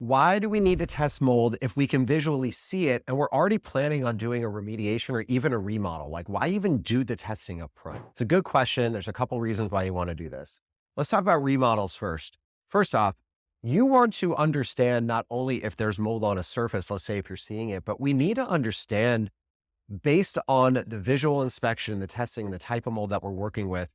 Why do we need to test mold if we can visually see it and we're already planning on doing a remediation or even a remodel? Like, why even do the testing up front? It's a good question. There's a couple reasons why you want to do this. Let's talk about remodels first. First off, you want to understand not only if there's mold on a surface, let's say if you're seeing it, but we need to understand based on the visual inspection, the testing, the type of mold that we're working with,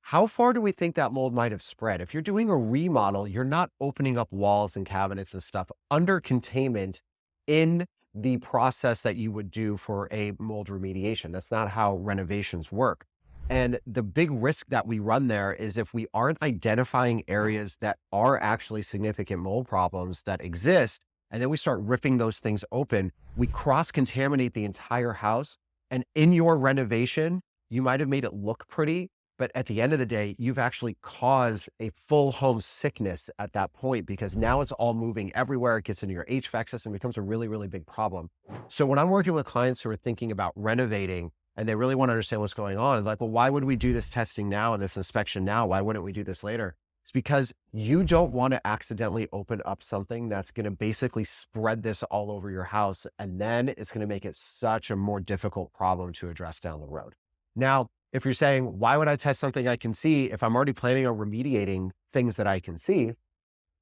how far do we think that mold might have spread? If you're doing a remodel, you're not opening up walls and cabinets and stuff under containment in the process that you would do for a mold remediation. That's not how renovations work. And the big risk that we run there is if we aren't identifying areas that are actually significant mold problems that exist, and then we start ripping those things open, we cross contaminate the entire house. And in your renovation, you might have made it look pretty, but at the end of the day, you've actually caused a full home sickness at that point because now it's all moving everywhere. It gets into your HVAC system, becomes a really, really big problem. So when I'm working with clients who are thinking about renovating and they really want to understand what's going on, like, well, why would we do this testing now and this inspection now? Why wouldn't we do this later? It's because you don't want to accidentally open up something that's going to basically spread this all over your house. And then it's going to make it such a more difficult problem to address down the road. Now, if you're saying, why would I test something I can see if I'm already planning on remediating things that I can see?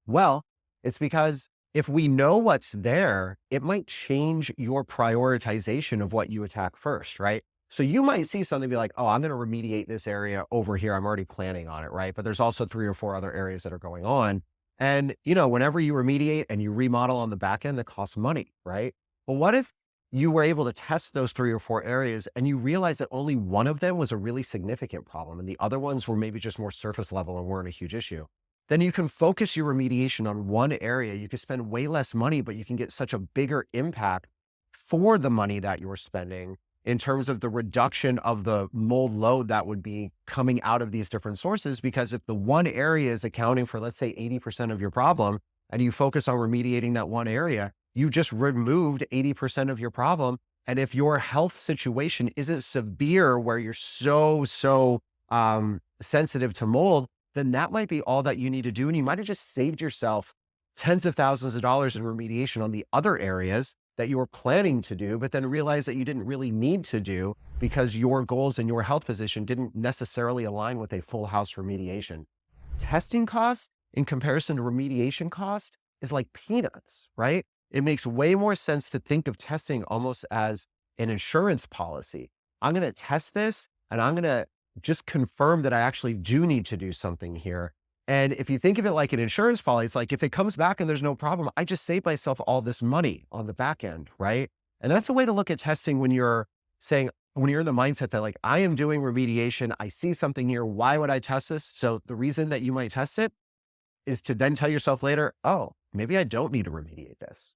Well, it's because if we know what's there, it might change your prioritization of what you attack first, right? So you might see something be like, oh, I'm going to remediate this area over here. I'm already planning on it, right? But there's also 3 or 4 other areas that are going on. And, whenever you remediate and you remodel on the back end, that costs money, right? Well, what if you were able to test those 3 or 4 areas and you realized that only one of them was a really significant problem and the other ones were maybe just more surface level and weren't a huge issue? Then you can focus your remediation on one area. You can spend way less money, but you can get such a bigger impact for the money that you're spending in terms of the reduction of the mold load that would be coming out of these different sources. Because if the one area is accounting for, let's say, 80% of your problem, and you focus on remediating that one area, you just removed 80% of your problem. And if your health situation isn't severe where you're so sensitive to mold, then that might be all that you need to do. And you might have just saved yourself tens of thousands of dollars in remediation on the other areas that you were planning to do, but then realize that you didn't really need to do because your goals and your health position didn't necessarily align with a full house remediation. Testing cost in comparison to remediation cost is like peanuts, right? It makes way more sense to think of testing almost as an insurance policy. I'm going to test this and I'm going to just confirm that I actually do need to do something here. And if you think of it like an insurance policy, it's like if it comes back and there's no problem, I just save myself all this money on the back end, right? And that's a way to look at testing when you're saying, when you're in the mindset that like, I am doing remediation, I see something here, why would I test this? So the reason that you might test it is to then tell yourself later, oh, maybe I don't need to remediate this.